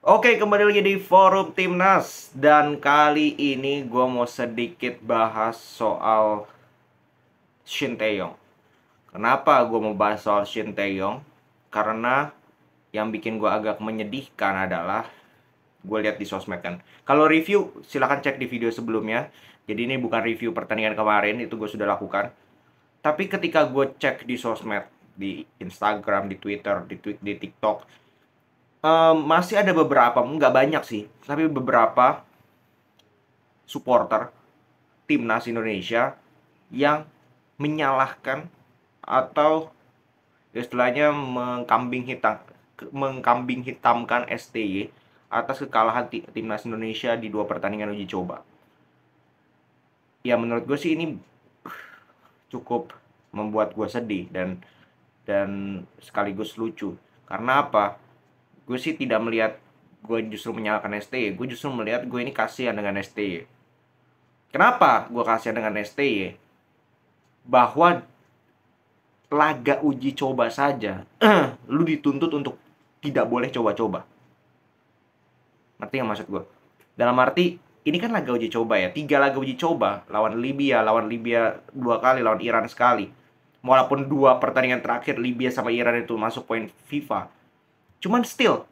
Oke, kembali lagi di Forum Timnas. Dan kali ini gue mau sedikit bahas soal Shin Tae-yong. Kenapa gue mau bahas soal Shin Tae-yong? Karena yang bikin gue agak menyedihkan adalah gue lihat di sosmed kan. Kalau review, silahkan cek di video sebelumnya. Jadi ini bukan review pertandingan kemarin, itu gue sudah lakukan. Tapi ketika gue cek di sosmed, di Instagram, di Twitter, di TikTok, masih ada beberapa, nggak banyak sih, tapi beberapa supporter timnas Indonesia yang menyalahkan atau istilahnya mengkambing hitamkan STY atas kekalahan timnas Indonesia di dua pertandingan uji coba. Ya menurut gue sih ini cukup membuat gue sedih dan sekaligus lucu. Karena apa? Gue sih tidak melihat gue justru menyalahkan STY, gue justru melihat gue ini kasihan dengan STY. Kenapa gue kasihan dengan STY? Bahwa laga uji coba saja lu dituntut untuk tidak boleh coba-coba. Ngerti nggak maksud gue? Dalam arti ini kan laga uji coba ya, 3 laga uji coba, lawan Libya 2 kali, lawan Iran sekali. Walaupun 2 pertandingan terakhir Libya sama Iran itu masuk poin FIFA, cuman still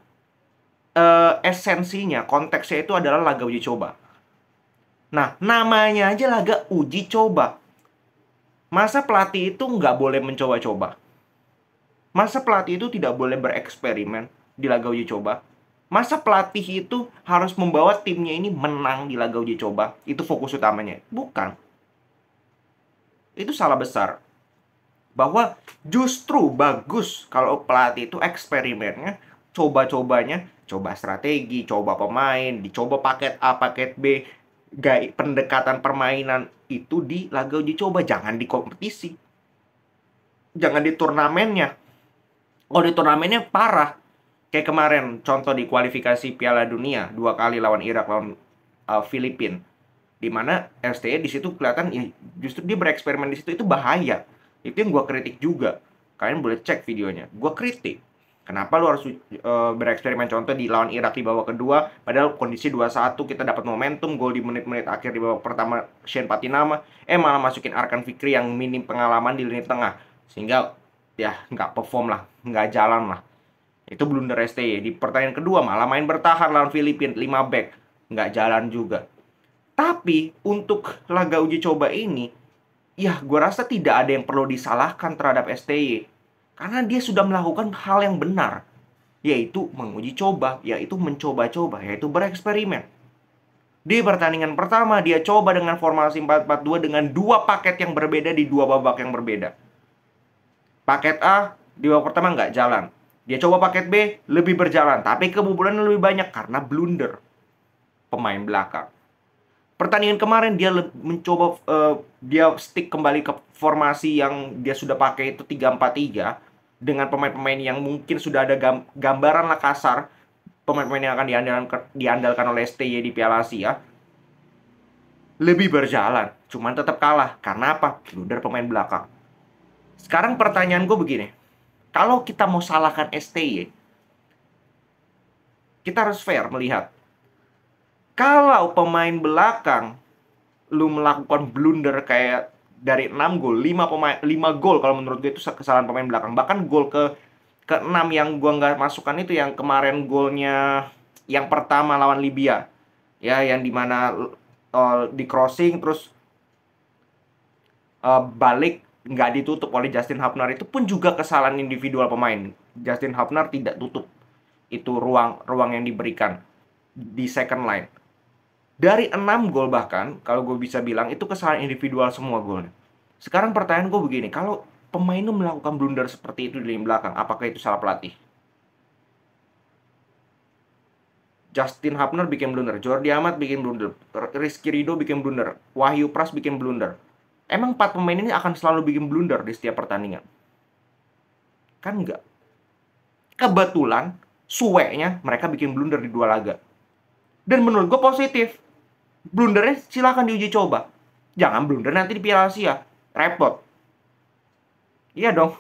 esensinya, konteksnya itu adalah laga uji coba. Nah, namanya aja laga uji coba. Masa pelatih itu nggak boleh mencoba-coba? Masa pelatih itu tidak boleh bereksperimen di laga uji coba? Masa pelatih itu harus membawa timnya ini menang di laga uji coba? Itu fokus utamanya. Bukan. Itu salah besar. Bahwa justru bagus kalau pelatih itu eksperimennya, coba-cobanya, coba strategi, coba pemain, dicoba paket A, paket B, pendekatan permainan itu di laga uji coba. Jangan di kompetisi. Jangan di turnamennya. Oh, di turnamennya parah. Kayak kemarin, contoh di kualifikasi Piala Dunia, 2 kali lawan Irak, lawan Filipina. Di mana STY di situ kelihatan ya, justru dia bereksperimen di situ itu bahaya. Itu yang gue kritik juga. Kalian boleh cek videonya. Gue kritik. Kenapa lu harus bereksperimen, contoh di lawan Irak di babak kedua, padahal kondisi 2-1 kita dapat momentum, gol di menit-menit akhir di babak pertama Shane Patinama, malah masukin Arkan Fikri yang minim pengalaman di lini tengah. Sehingga ya nggak perform lah, nggak jalan lah. Itu blunder STY. Di pertandingan kedua malah main bertahan lawan Filipina 5 back. Nggak jalan juga. Tapi untuk laga uji coba ini, ya gue rasa tidak ada yang perlu disalahkan terhadap STY. Karena dia sudah melakukan hal yang benar. Yaitu menguji coba, yaitu mencoba-coba, yaitu bereksperimen. Di pertandingan pertama dia coba dengan formasi 4-4-2 dengan 2 paket yang berbeda di 2 babak yang berbeda. Paket A di babak pertama nggak jalan. Dia coba paket B, lebih berjalan. Tapi kebobolan lebih banyak karena blunder pemain belakang. Pertandingan kemarin dia mencoba, dia stick kembali ke formasi yang dia sudah pakai itu 3-4-3. Dengan pemain-pemain yang mungkin sudah ada gambaran lah kasar. Pemain-pemain yang akan diandalkan oleh STY di Piala Asia. Lebih berjalan, cuman tetap kalah. Karena apa? Blunder pemain belakang. Sekarang pertanyaan gue begini. Kalau kita mau salahkan STY, kita harus fair melihat. Kalau pemain belakang lu melakukan blunder kayak dari 6 gol, 5 gol kalau menurut gue itu kesalahan pemain belakang. Bahkan gol ke-6 yang gua nggak masukkan itu yang kemarin golnya yang pertama lawan Libya. Ya, yang dimana di crossing terus balik nggak ditutup oleh Justin Hapner, itu pun juga kesalahan individual pemain. Justin Hapner tidak tutup itu ruang yang diberikan di second line. Dari 6 gol bahkan, kalau gue bisa bilang, itu kesalahan individual semua golnya. Sekarang pertanyaan gue begini, kalau pemain itu melakukan blunder seperti itu di lini belakang, apakah itu salah pelatih? Justin Hapner bikin blunder, Jordi Amat bikin blunder, Rizky Ridho bikin blunder, Wahyu Pras bikin blunder. Emang 4 pemain ini akan selalu bikin blunder di setiap pertandingan? Kan enggak. Kebetulan, sueknya mereka bikin blunder di 2 laga. Dan menurut gue positif. Blundernya silakan diuji coba. Jangan blunder nanti di Piala Asia. Repot. Iya dong.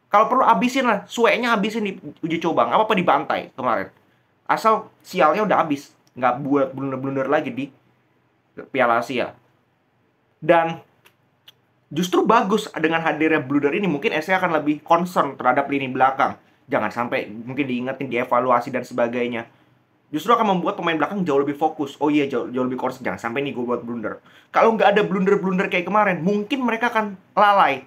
Kalau perlu abisin lah. Sueknya abisin di uji coba. Nggak apa-apa dibantai kemarin. Asal sialnya udah habis, nggak buat blunder-blunder lagi di Piala Asia. Dan justru bagus dengan hadirnya blunder ini, mungkin SC akan lebih concern terhadap lini belakang. Jangan sampai mungkin diingetin, dievaluasi dan sebagainya. Justru akan membuat pemain belakang jauh lebih fokus. Oh iya, jauh lebih concern. Jangan sampai nih gue buat blunder. Kalau nggak ada blunder-blunder kayak kemarin, mungkin mereka akan lalai.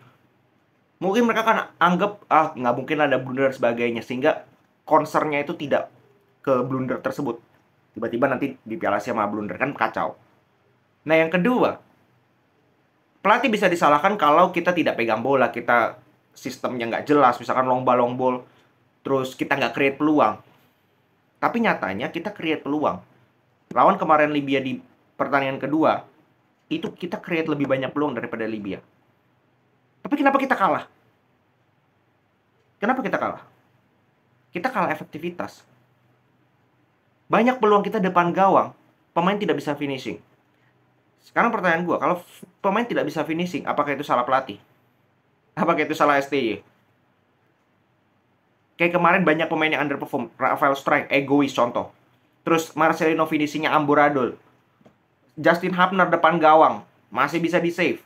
Mungkin mereka akan anggap, nggak mungkin ada blunder dan sebagainya. Sehingga concernnya itu tidak ke blunder tersebut. Tiba-tiba nanti di Piala Asia malah blunder, kan kacau. Nah yang kedua, pelatih bisa disalahkan kalau kita tidak pegang bola, kita sistemnya nggak jelas, misalkan long ball, terus kita nggak create peluang. Tapi nyatanya kita create peluang. Lawan kemarin Libya di pertandingan kedua, itu kita create lebih banyak peluang daripada Libya. Tapi kenapa kita kalah? Kenapa kita kalah? Kita kalah efektivitas. Banyak peluang kita depan gawang, pemain tidak bisa finishing. Sekarang pertanyaan gue, kalau pemain tidak bisa finishing, apakah itu salah pelatih? Apakah itu salah STY? Kayak kemarin banyak pemain yang underperform. Rafael Strike, egois contoh. Terus Marcelino finishingnya amburadul. Justin Hapner depan gawang, masih bisa di-save.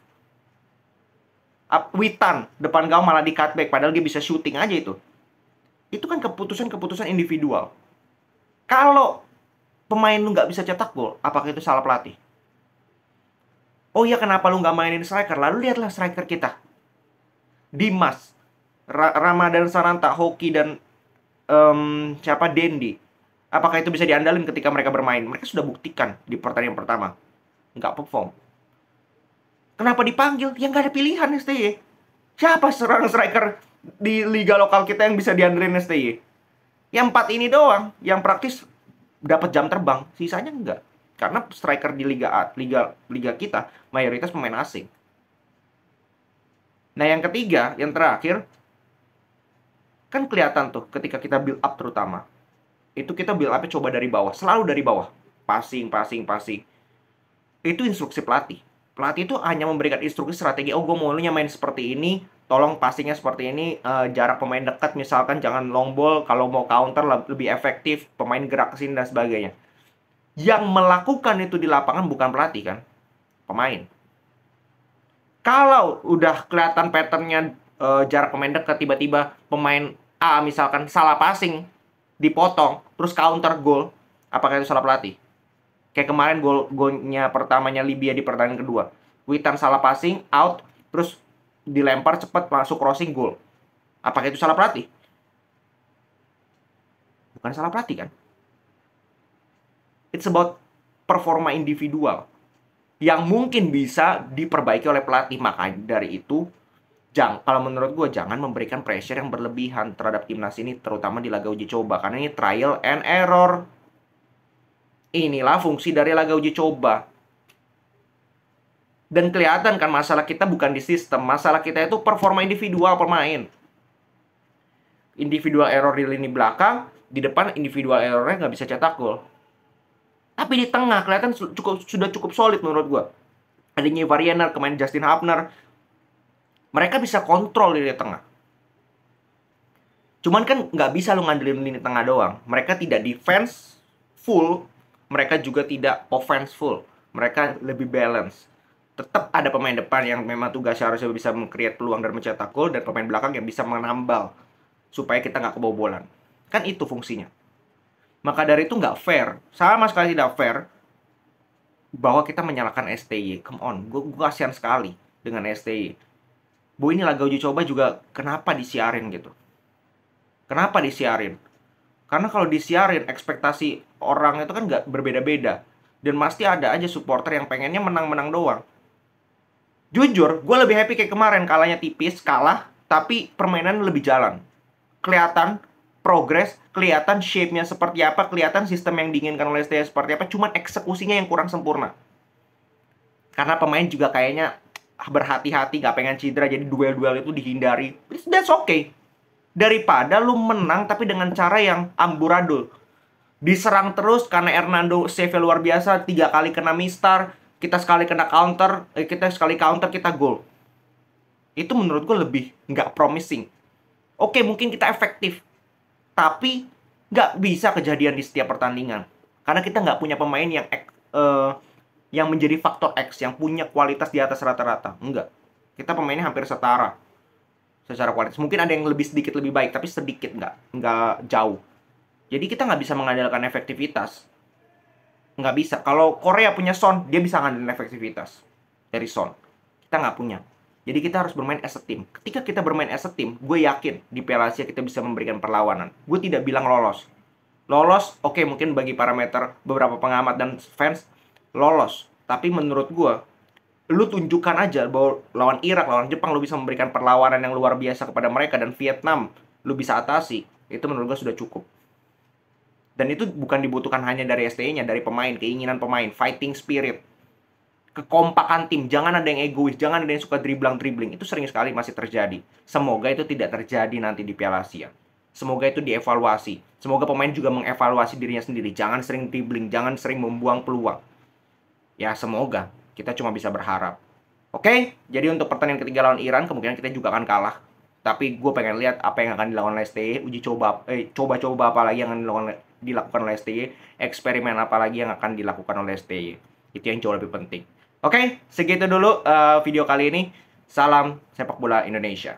Witan depan gawang malah di-cutback, padahal dia bisa shooting aja itu. Itu kan keputusan-keputusan individual. Kalau pemain lu nggak bisa cetak gol, apakah itu salah pelatih? Oh iya, kenapa lu nggak mainin striker? Lalu lihatlah striker kita. Dimas, Ramadan Sananta, Hoki, dan siapa, Dendi. Apakah itu bisa diandalin ketika mereka bermain? Mereka sudah buktikan di pertandingan pertama nggak perform. Kenapa dipanggil? Ya nggak ada pilihan STY. Siapa seorang striker di liga lokal kita yang bisa diandelin STY? Yang 4 ini doang yang praktis dapat jam terbang, sisanya enggak. Karena striker di liga A, liga kita mayoritas pemain asing. Nah, yang ketiga, yang terakhir, kan kelihatan tuh ketika kita build up terutama. Itu kita build up-nya coba dari bawah, selalu dari bawah. Passing. Itu instruksi pelatih. Pelatih itu hanya memberikan instruksi strategi, oh gue maunya main seperti ini, tolong passingnya seperti ini, jarak pemain dekat misalkan jangan long ball, kalau mau counter lebih efektif, pemain gerak ke sini dan sebagainya. Yang melakukan itu di lapangan bukan pelatih kan, pemain. Kalau udah kelihatan patternnya jarak pemain dekat, tiba-tiba pemain A misalkan salah passing, dipotong, terus counter goal, apakah itu salah pelatih? Kayak kemarin golnya pertamanya Libya di pertandingan kedua, Witan salah passing, out, terus dilempar cepat masuk crossing goal. Apakah itu salah pelatih? Bukan salah pelatih kan? It's about performa individual yang mungkin bisa diperbaiki oleh pelatih. Maka dari itu, kalau menurut gue jangan memberikan pressure yang berlebihan terhadap timnas ini, terutama di laga uji coba, karena ini trial and error. Inilah fungsi dari laga uji coba. Dan kelihatan kan masalah kita bukan di sistem, masalah kita itu performa individual pemain. Individual error di lini belakang, di depan individual errornya nggak bisa cetak gol. Tapi di tengah kelihatan sudah cukup solid menurut gue. Adanya Variener, kemarin Justin Hapner. Mereka bisa kontrol di lini tengah. Cuman kan nggak bisa lu ngandelin lini tengah doang. Mereka tidak defense full, mereka juga tidak offense full. Mereka lebih balance. Tetap ada pemain depan yang memang tugasnya harusnya bisa meng-create peluang dan mencetak gol, dan pemain belakang yang bisa menambal supaya kita nggak kebobolan. Kan itu fungsinya. Maka dari itu nggak fair, sama sekali tidak fair bahwa kita menyalahkan STY. Come on, gue kasihan sekali dengan STY. Bu, ini laga uji coba juga kenapa disiarin gitu? Kenapa disiarin? Karena kalau disiarin, ekspektasi orang itu kan nggak berbeda-beda. Dan pasti ada aja supporter yang pengennya menang-menang doang. Jujur, gue lebih happy kayak kemarin, kalahnya tipis, kalah, tapi permainan lebih jalan. Kelihatan progress, kelihatan shape-nya seperti apa, kelihatan sistem yang diinginkan oleh STY seperti apa, cuman eksekusinya yang kurang sempurna. Karena pemain juga kayaknya berhati-hati, gak pengen cedera, jadi duel-duel itu dihindari. That's okay. Daripada lu menang tapi dengan cara yang amburadul. Diserang terus karena Hernando save luar biasa, 3 kali kena mistar, kita sekali kena counter, kita sekali counter, kita gol. Itu menurut gue lebih gak promising. Oke, mungkin kita efektif, tapi Nggak bisa kejadian di setiap pertandingan. Karena kita nggak punya pemain yang menjadi faktor X, yang punya kualitas di atas rata-rata. Enggak. Kita pemainnya hampir setara secara kualitas. Mungkin ada yang lebih sedikit lebih baik, tapi sedikit nggak jauh. Jadi kita nggak bisa mengandalkan efektivitas. Nggak bisa. Kalau Korea punya Son, dia bisa ngandelin efektivitas dari Son. Kita nggak punya. Jadi kita harus bermain as a team. Ketika kita bermain as a team, gue yakin di Piala Asia kita bisa memberikan perlawanan. Gue tidak bilang lolos. Lolos, oke, mungkin bagi parameter beberapa pengamat dan fans, lolos. Tapi menurut gue, lu tunjukkan aja bahwa lawan Irak, lawan Jepang, lu bisa memberikan perlawanan yang luar biasa kepada mereka, dan Vietnam, lu bisa atasi. Itu menurut gue sudah cukup. Dan itu bukan dibutuhkan hanya dari STI-nya, dari pemain, keinginan pemain, fighting spirit, kekompakan tim. Jangan ada yang egois, jangan ada yang suka dribbling. Itu sering sekali masih terjadi. Semoga itu tidak terjadi nanti di Piala Asia. Semoga itu dievaluasi. Semoga pemain juga mengevaluasi dirinya sendiri. Jangan sering dribbling, jangan sering membuang peluang. Ya, semoga. Kita cuma bisa berharap. Oke, jadi untuk pertandingan ketiga lawan Iran, kemungkinan kita juga akan kalah. Tapi gue pengen lihat apa yang akan dilakukan oleh STY, coba-coba apa lagi yang akan dilakukan oleh STY, eksperimen apa lagi yang akan dilakukan oleh STY. Itu yang jauh lebih penting. Oke, segitu dulu video kali ini. Salam sepak bola Indonesia.